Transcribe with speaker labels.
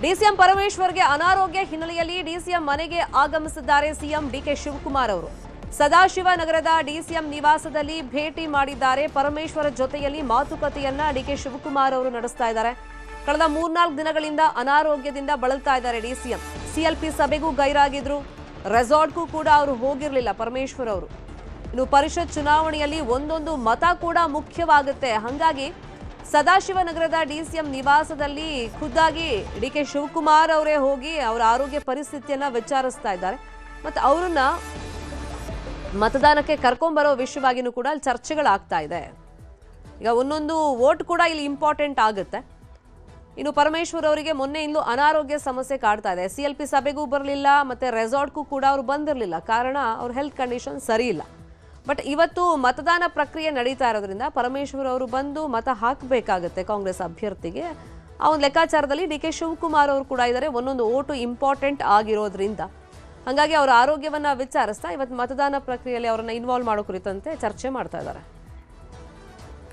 Speaker 1: DCM ಪರಮೇಶ್ವರ್ಗೆ ಅನಾರೋಗ್ಯ ಹಿನ್ನೆಲೆಯಲ್ಲಿ DCM ಮನೆಗೆ ಆಗಮಿಸಿದ್ದಾರೆ ಸಿಎಂ ಡಿಕೆ ಶಿವಕುಮಾರ್ ಅವರು. ಸದಾಶಿವನಗರದ ಡಿಸಿಎಂ ನಿವಾಸದಲ್ಲಿ ಭೇಟಿ ಮಾಡಿದ್ದಾರೆ. ಪರಮೇಶ್ವರ ಜೊತೆಯಲ್ಲಿ ಮಾತುಕತೆಯನ್ನ ಡಿಕೆ ಶಿವಕುಮಾರ್ ಅವರು ನಡೆಸ್ತಾ ಇದ್ದಾರೆ. ಕಳೆದ 3-4 ದಿನಗಳಿಂದ ಅನಾರೋಗ್ಯದಿಂದ ಬಳಲ್ತಾ ಇದ್ದಾರೆ ಡಿಸಿಎಂ. ಸಿಎಲ್ಪಿ ಸಭೆಗೂ ಗೈರಾಗಿದ್ರು, ರೆಸಾರ್ಟ್ಗೂ ಕೂಡ ಅವರು ಹೋಗಿರಲಿಲ್ಲ ಪರಮೇಶ್ವರ್ ಅವರು. ಇನ್ನು ಪರಿಷತ್ ಚುನಾವಣೆಯಲ್ಲಿ ಒಂದೊಂದು ಮತ ಕೂಡ ಮುಖ್ಯವಾಗುತ್ತೆ. ಹಾಗಾಗಿ ಸದಾಶಿವನಗರದ ಡಿಸಿಎಂ ನಿವಾಸದಲ್ಲಿ ಖುದ್ದಾಗಿ ಡಿಕೆ ಶಿವಕುಮಾರ್ ಅವರೇ ಹೋಗಿ ಅವರ ಆರೋಗ್ಯ ಪರಿಸ್ಥಿತಿಯನ್ನ ವಿಚಾರಿಸ್ತಾ ಇದ್ದಾರೆ. ಮತ್ತು ಅವರನ್ನ ಮತದಾನಕ್ಕೆ ಕರ್ಕೊಂಡ್ಬರೋ ವಿಷಯವಾಗಿನೂ ಕೂಡ ಅಲ್ಲಿ ಚರ್ಚೆಗಳಾಗ್ತಾ ಇದೆ. ಈಗ ಒಂದೊಂದು ವೋಟ್ ಕೂಡ ಇಲ್ಲಿ ಇಂಪಾರ್ಟೆಂಟ್ ಆಗುತ್ತೆ. ಇನ್ನು ಪರಮೇಶ್ವರ್ ಅವರಿಗೆ ಮೊನ್ನೆಯಿಂದಲೂ ಅನಾರೋಗ್ಯ ಸಮಸ್ಯೆ ಕಾಡ್ತಾ ಇದೆ. ಸಿಎಲ್ಪಿ ಸಭೆಗೂ ಬರಲಿಲ್ಲ, ಮತ್ತೆ ರೆಸಾರ್ಟ್ಗೂ ಕೂಡ ಅವರು ಬಂದಿರಲಿಲ್ಲ. ಕಾರಣ ಅವ್ರ ಹೆಲ್ತ್ ಕಂಡೀಷನ್ ಸರಿ ಇಲ್ಲ. ಬಟ್ ಇವತ್ತು ಮತದಾನ ಪ್ರಕ್ರಿಯೆ ನಡೀತಾ ಇರೋದ್ರಿಂದ ಪರಮೇಶ್ವರ್ ಅವರು ಬಂದು ಮತ ಹಾಕಬೇಕಾಗುತ್ತೆ ಕಾಂಗ್ರೆಸ್ ಅಭ್ಯರ್ಥಿಗೆ. ಆ ಒಂದು ಲೆಕ್ಕಾಚಾರದಲ್ಲಿ ಡಿಕೆ ಶಿವಕುಮಾರ್ ಅವರು ಕೂಡ ಇದ್ದಾರೆ. ಒಂದೊಂದು ಓಟು ಇಂಪಾರ್ಟೆಂಟ್ ಆಗಿರೋದ್ರಿಂದ ಹಾಗಾಗಿ ಅವರ ಆರೋಗ್ಯವನ್ನ ವಿಚಾರಿಸ್ತಾ ಇವತ್ತು ಮತದಾನ ಪ್ರಕ್ರಿಯೆಯಲ್ಲಿ ಅವರನ್ನ ಇನ್ವಾಲ್ವ್ ಮಾಡೋ ಕುರಿತಂತೆ ಚರ್ಚೆ ಮಾಡ್ತಾ ಇದ್ದಾರೆ.